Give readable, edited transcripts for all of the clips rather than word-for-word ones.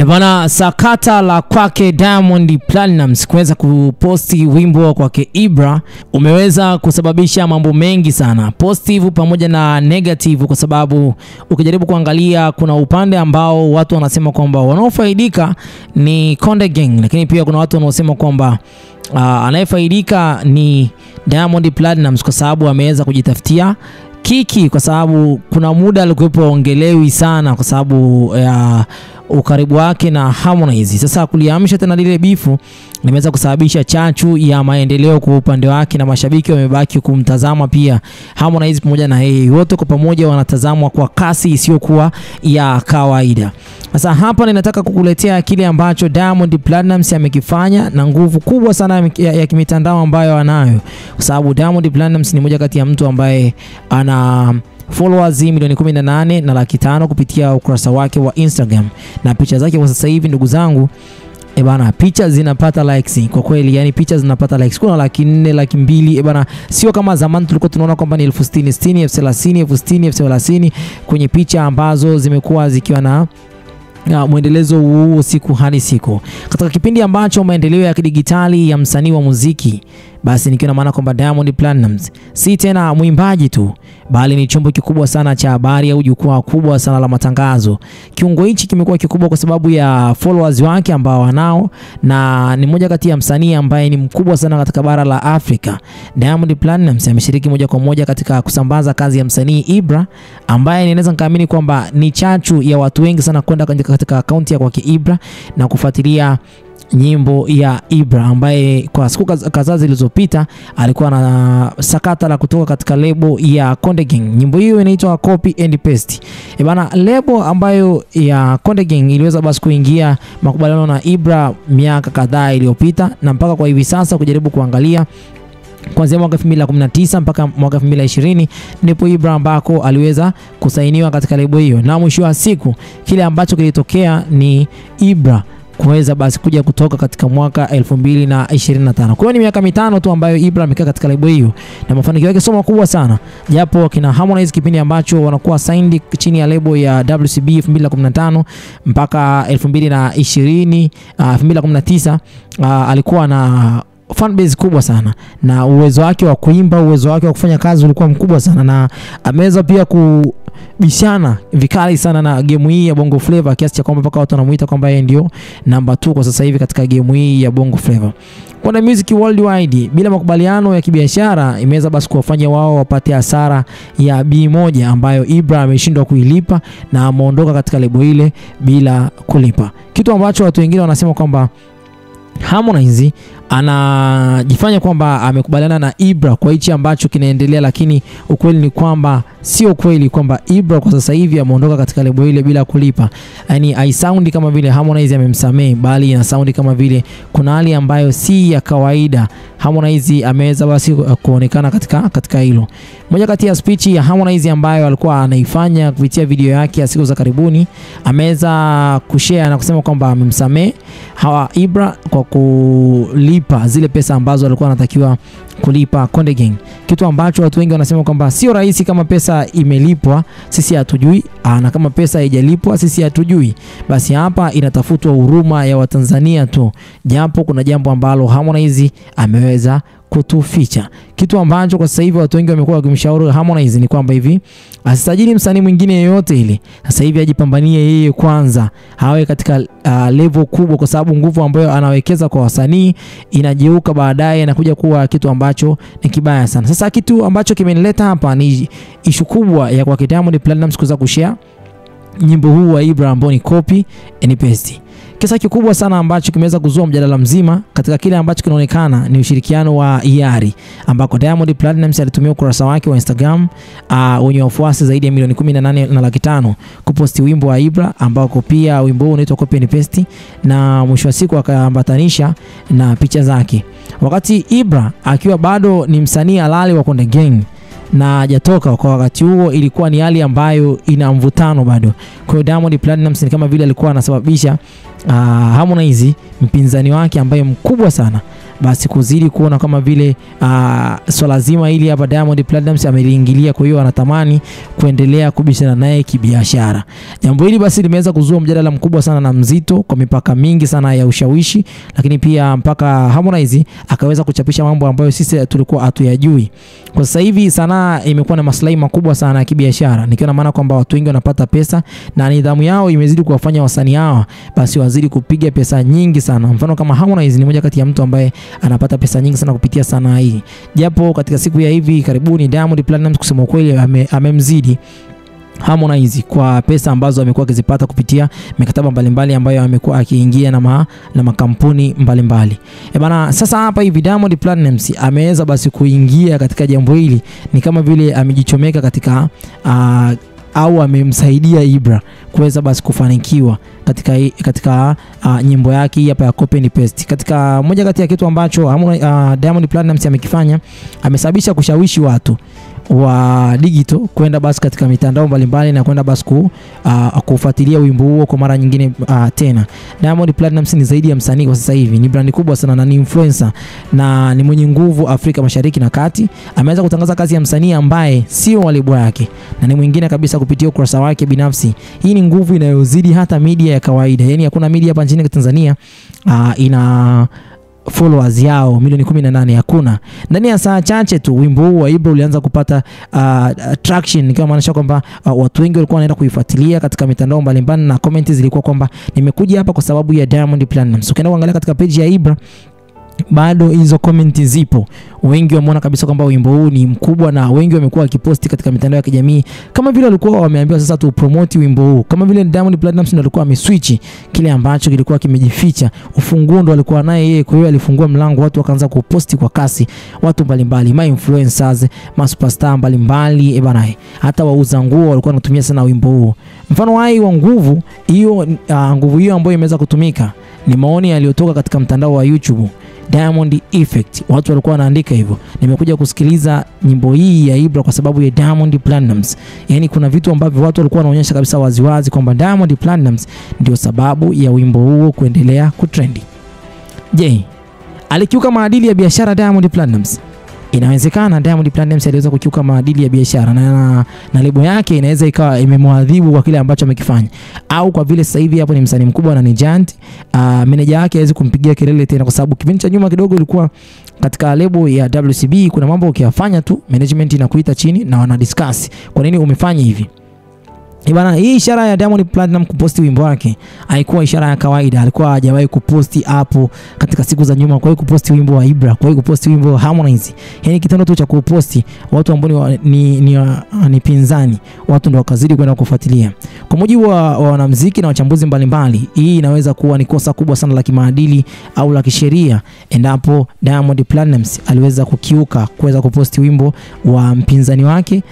Bana, sakata la kwake Diamond Platnumz kuweza kuposti wimbo kwake Ibra umeweza kusababisha mambo mengi sana, positive pamoja na negative, kwa sababu ukijaribu kuangalia kuna upande ambao watu wanasema kwamba wanaofaidika ni Konde Gang, lakini pia kuna watu wanaosema kwamba anayefaidika ni Diamond Platnumz kwa sababu ameweza kujitafutia kiki, kwa sababu kuna muda alikuwepo ongelewi sana kwa sababu ya ukaribu wake na Harmonize. Sasa kuliamsha tena lile bifu limeweza kusababisha chachu ya maendeleo kwa upande wake, na mashabiki wamebaki kumtazama pia Harmonize pamoja na yeye, wote kwa pamoja wanatazamwa kwa kasi isiyokuwa ya kawaida. Sasa hapa ninataka kukuletea kile ambacho Diamond Platnumz amekifanya na nguvu kubwa sana ya kimitandao ambayo anayo, kwa sababu Diamond Platnumz ni moja kati ya mtu ambaye ana followers milioni 18.5 kupitia ukurasa wake wa Instagram, na picha zake kwa sasa hivi ndugu zangu bana, picha zinapata likes kwa kweli, yani picha zinapata likes kuna 400,000, 200,000 bana, sio kama zamani tulikuwa tunaona kwamba ni 60,000, 60,000, 30,000, 60,000, 30,000 kwenye picha ambazo zimekuwa zikiwa na muendelezo huu siku hadi siku. Katika kipindi ambacho maendeleo ya kidigitali ya msanii wa muziki, basi nikiwa na maana kwamba Diamond Platnumz si tena mwimbaji tu, bali ni chombo kikubwa sana cha habari au jukwaa kubwa sana la matangazo. Kiungo hichi kimekuwa kikubwa kwa sababu ya followers wake ambao wanao, na ni moja kati ya msanii ambaye ni mkubwa sana katika bara la Afrika. Diamond Platnumz ameshiriki moja kwa moja katika kusambaza kazi ya msanii Ibra, ambaye ninaweza nikaamini kwamba ni chachu ya watu wengi sana kwenda katika akaunti ya kwake Ibra na kufuatilia nyimbo ya Ibra, ambaye kwa siku kadhaa zilizopita alikuwa na sakata la kutoka katika lebo ya Konde Gang. Nyimbo hiyo inaitwa Copy and Paste. Bana, lebo ambayo ya Konde Gang iliweza basi kuingia makubaliano na Ibra miaka kadhaa iliyopita, na mpaka kwa hivi sasa kujaribu kuangalia kuanzia mwaka 2019 mpaka mwaka 2020 ndipo Ibra ambako aliweza kusainiwa katika lebo hiyo, na mwisho wa siku kile ambacho kilitokea ni Ibra kuweza basi kuja kutoka katika mwaka 2025. Kwa hiyo ni miaka 5 tu ambayo Ibra amekaa katika lebo hiyo, na mafanikio yake sio makubwa sana, japo kina Harmonize kipindi ambacho wanakuwa signed chini ya lebo ya WCB 2015 mpaka 2020 2019 alikuwa na fan base kubwa sana, na uwezo wake wa kuimba, uwezo wake wa kufanya kazi ulikuwa mkubwa sana, na ameweza pia kubishana vikali sana na game hii ya Bongo Flava, kiasi cha kwamba mpaka watu wanamuita kwamba yeye ndio namba 2 kwa sasa hivi katika game hii ya Bongo Flava. Kwa Music Worldwide bila makubaliano ya kibiashara imeweza basi kuwafanya wao wapate hasara ya B1 ambayo Ibra ameshindwa kuilipa na ameondoka katika lebo ile bila kulipa, kitu ambacho watu wengine wanasema kwamba Harmonize anajifanya kwamba amekubaliana na Ibra kwa hichi ambacho kinaendelea, lakini ukweli ni kwamba sio kweli, kwamba Ibra kwa sasa hivi ameondoka katika lebo ile bila kulipa. Yani haisound kama vile Harmonize amemsamehe, bali ina sound kama vile kuna hali ambayo si ya kawaida. Harmonize ameweza basi kuonekana katika hilo. Moja kati ya speech ya Harmonize ambayo alikuwa anaifanya kupitia video yake ya siku za karibuni, ameweza kushare na kusema kwamba amemsamehe Ibra kwa kulipa zile pesa ambazo alikuwa anatakiwa kulipa Konde Gang, kitu ambacho watu wengi wanasema kwamba sio rahisi. Kama pesa imelipwa sisi hatujui, na kama pesa haijalipwa sisi hatujui. Basi hapa inatafutwa huruma ya Watanzania tu, japo kuna jambo ambalo Harmonize ameweza kutuficha, kitu ambacho kwa sasa hivi watu wengi wamekuwa wakimshauri Harmonize ni kwamba hivi asisajili msanii mwingine yeyote ile, sasa hivi ajipambanie yeye kwanza, hawe katika level kubwa, kwa sababu nguvu ambayo anawekeza kwa wasanii inajeuka baadaye na kuja kuwa kitu ambacho ni kibaya sana. Sasa kitu ambacho kimenileta hapa ni issue kubwa ya kwa Diamond Platnumz kuweza kushare nyimbo huu wa Ibra ambao ni Copy and Paste. Kisa kikubwa sana ambacho kimeweza kuzua mjadala mzima katika kile ambacho kinaonekana ni ushirikiano wa hiari, ambako Diamond Platnumz alitumia ukurasa wake wa Instagram wenye wafuasi zaidi ya milioni 18.5 kuposti wimbo wa Ibra, ambako pia wimbo huu unaitwa Copy and Paste, na mwisho wa siku akaambatanisha na picha zake, wakati Ibra akiwa bado ni msanii halali wa Konde Gang na hajatoka kwa wakati huo. Ilikuwa ni hali ambayo ina mvutano bado. Kwa hiyo Diamond Platnumz ni kama vile alikuwa anasababisha Harmonize, mpinzani wake ambaye mkubwa sana, basi kuzidi kuona kama vile swala zima hili hapa Diamond Platnumz ameliingilia, kwa hiyo anatamani kuendelea kubishana naye kibiashara. Jambo hili basi limeweza kuzua mjadala mkubwa sana na mzito kwa mipaka mingi sana ya ushawishi, lakini pia mpaka Harmonize akaweza kuchapisha mambo ambayo sisi tulikuwa hatuyajui. Kwa sasa hivi sanaa imekuwa na maslahi makubwa sana ya kibiashara, nikiona maana kwamba watu wengi wanapata pesa na nidhamu yao imezidi kuwafanya wasanii hawa basi wazidi kupiga pesa nyingi sana. Mfano kama Harmonize ni moja kati ya mtu ambaye anapata pesa nyingi sana kupitia sanaa hii. Japo katika siku ya hivi karibuni Diamond Platnumz kusema kweli amemzidi Harmonize kwa pesa ambazo amekuwa akizipata kupitia mikataba mbalimbali ambayo amekuwa akiingia na makampuni mbalimbali. Bana, sasa hapa hivi Diamond Platnumz ameweza basi kuingia katika jambo hili, ni kama vile amejichomeka katika au amemsaidia Ibra kuweza basi kufanikiwa katika nyimbo yake hii hapa ya copy and paste. Katika moja kati ya kitu ambacho Diamond Platnumz amekifanya, amesababisha kushawishi watu wa digital kwenda basi katika mitandao mbalimbali na kwenda basi kufuatilia wimbo huo kwa mara nyingine tena. Diamond Platnumz ni zaidi ya msanii kwa sasa hivi, ni brand kubwa sana na ni influencer na ni mwenye nguvu Afrika Mashariki na Kati. Ameweza kutangaza kazi ya msanii ambaye sio wa lebo yake na ni mwingine kabisa kupitia ukurasa wake binafsi. Hii ni nguvu inayozidi hata media ya kawaida. Yaani hakuna media hapa nchini Tanzania ina followers yao milioni 18, hakuna. Ndani ya saa chache tu wimbo huu wa Ibra ulianza kupata traction, kama maanisha kwamba watu wengi walikuwa wanaenda kuifuatilia katika mitandao mbalimbali na comments zilikuwa kwamba nimekuja hapa kwa sababu ya Diamond Platnumz. Ukienda kuangalia katika page ya Ibra bado hizo comment zipo. Wengi wameona kabisa kwamba wimbo huu ni mkubwa na wengi wamekuwa wakiposti katika mitandao ya kijamii kama vile walikuwa wameambiwa sasa tu promote wimbo huu, kama vile Diamond Platnumz ndo alikuwa ameswitch kile ambacho kilikuwa kimejificha. Ufunguo ndo alikuwa naye yeye, kwa hiyo alifungua mlango, watu wakaanza kuposti kwa kasi, watu mbalimbali, ma influencers, ma superstar mbalimbali bana, hata wauza nguo walikuwa wanatumia sana wimbo huu. Mfano hai wa nguvu hiyo ambayo imeweza kutumika ni maoni yaliyotoka katika mtandao wa YouTube, Diamond Effect. Watu walikuwa wanaandika hivyo, nimekuja kusikiliza nyimbo hii ya Ibra kwa sababu ya Diamond Platnumz. Yaani kuna vitu ambavyo watu walikuwa wanaonyesha kabisa waziwazi kwamba Diamond Platnumz ndio sababu ya wimbo huo kuendelea kutrendi. Je, alikiuka maadili ya biashara Diamond Platnumz? Inawezekana Diamond Platnumz aliweza kukiuka maadili ya biashara na lebo yake inaweza ikawa imemwadhibu kwa kile ambacho amekifanya, au kwa vile sasa hivi hapo ni msanii mkubwa na ni giant, manager yake hawezi kumpigia kelele tena, kwa sababu kipindi cha nyuma kidogo ilikuwa katika lebo ya WCB kuna mambo ukiyafanya tu management inakuita chini na wana discuss kwa nini umefanya hivi. Bana, hii ishara ya Diamond Platnumz kuposti wimbo wake haikuwa ishara ya kawaida. Alikuwa hajawahi kuposti hapo katika siku za nyuma, kwa hiyo kuposti wimbo wa Ibra, kwa hiyo kuposti wimbo wa Harmonize. Yaani kitendo tu cha kuposti watu ambao ni pinzani, watu ndio wakazidi kwenda kufuatilia. Kwa mujibu wa wanamuziki na wachambuzi mbalimbali, hii inaweza kuwa ni kosa kubwa sana la kimaadili au la kisheria endapo Diamond Platnumz aliweza kukiuka kuweza kuposti wimbo wa mpinzani wake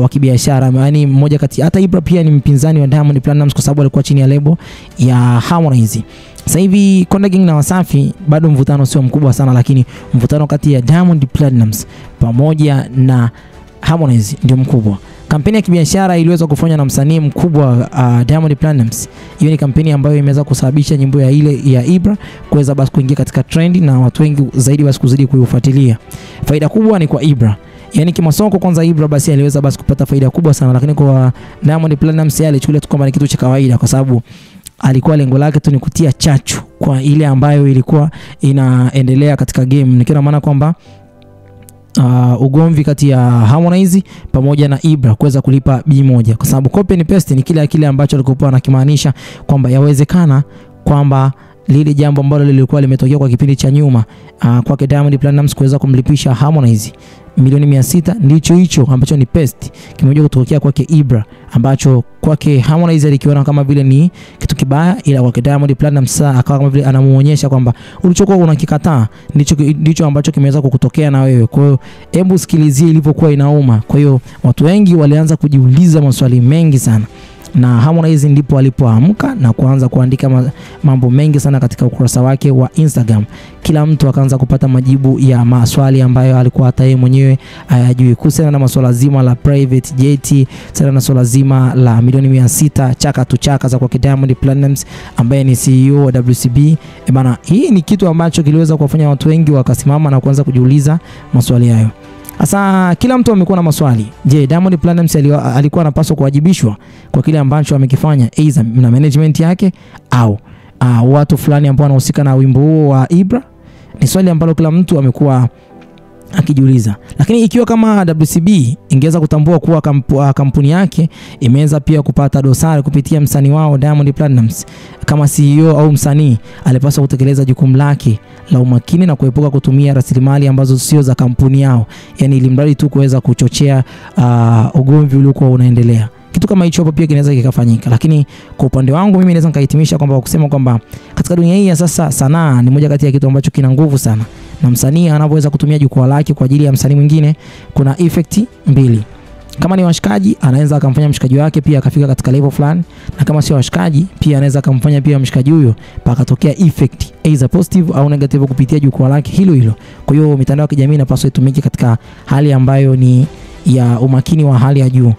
wa kibiashara. Yaani mmoja kati, hata Ibra pia ni mpinzani wa Diamond Platnumz kwa sababu alikuwa chini ya lebo ya Harmonize. Sasa hivi Konde Gang na Wasafi bado mvutano sio mkubwa sana, lakini mvutano kati ya Diamond Platnumz pamoja na Harmonize ndio mkubwa. Kampeni ya kibiashara iliweza kufanywa na msanii mkubwa Diamond Platnumz. Hiyo ni kampeni ambayo imeweza kusababisha nyimbo ya ile ya Ibra kuweza basi kuingia katika trend na watu wengi zaidi basi kuzidi kuifuatilia. Faida kubwa ni kwa Ibra. Yaani kimasoko kwanza Ibra basi aliweza basi kupata faida kubwa sana, lakini kwa Diamond Platnumz alichukulia tu kama ni kitu cha kawaida, kwa sababu alikuwa lengo lake tu ni kutia chachu kwa ile ambayo ilikuwa inaendelea katika game. Nikiona maana kwamba ugomvi kati ya Harmonize pamoja na Ibra kuweza kulipa B1, kwa sababu copy and paste ni kile ambacho alikuwa anakimaanisha kwamba yawezekana kwamba lile jambo ambalo lilikuwa limetokea kwa kipindi cha nyuma kwa Diamond Platnumz kuweza kumlipisha Harmonize milioni 600 ndicho hicho ambacho ni paste kimekuja kutokea kwake Ibra, ambacho kwake Harmonize alikiona kama vile ni kitu kibaya, ila kwa Diamond Platnumz akawa kama vile anamuonyesha kwamba ulichokuwa unakikataa ndicho ambacho kimeweza kukutokea na wewe. Kwa hiyo hebu sikilizie ilivyokuwa inauma. Kwa hiyo watu wengi walianza kujiuliza maswali mengi sana. na Harmonize ndipo alipoamka na kuanza kuandika mambo mengi sana katika ukurasa wake wa Instagram. Kila mtu akaanza kupata majibu ya maswali ambayo alikuwa hata yeye mwenyewe hayajui, kuhusiana na masuala zima la private jet, sana na swala zima la milioni 600 chaka tu chaka za kwa Diamond Platnumz ambaye ni CEO wa WCB. Bana, hii ni kitu ambacho kiliweza kuwafanya watu wengi wakasimama na kuanza kujiuliza maswali hayo. Sasa kila mtu amekuwa na maswali. Je, Diamond Platnumz alikuwa anapaswa kuwajibishwa kwa kile ambacho amekifanya, aidha na management yake au watu fulani ambao wanahusika na wimbo huo wa Ibra? Ni swali ambalo kila mtu amekuwa akijiuliza. Lakini ikiwa kama WCB ingeweza kutambua kuwa kampuni yake imeweza pia kupata dosari kupitia msanii wao Diamond Platnumz, kama CEO au msanii alipaswa kutekeleza jukumu lake la umakini na kuepuka kutumia rasilimali ambazo sio za kampuni yao, yani ilimradi tu kuweza kuchochea ugomvi uliokuwa unaendelea. Kitu kama hicho hapo pia kinaweza kikafanyika. Lakini kwa upande wangu mimi naweza nikahitimisha kwamba kusema kwamba katika dunia hii ya sasa sanaa ni moja kati ya kitu ambacho kina nguvu sana, na msanii anapoweza kutumia jukwaa lake kwa ajili ya msanii mwingine, kuna effect mbili. Kama ni washikaji, anaweza akamfanya mshikaji wake pia akafika katika level fulani, na kama sio washikaji pia anaweza akamfanya pia mshikaji huyo pakatokea effect either positive au negative kupitia jukwaa lake hilo hilo. Kwa hiyo mitandao ya kijamii inapaswa itumike katika hali ambayo ni ya umakini wa hali ya juu,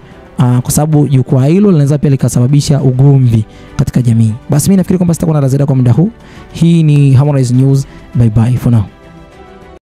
kwa sababu jukwaa hilo linaweza pia likasababisha ugomvi katika jamii. Basi mimi nafikiri kwamba sitakuwa na la ziada kwa muda huu. Hii ni Harmonize News. Bye bye for now.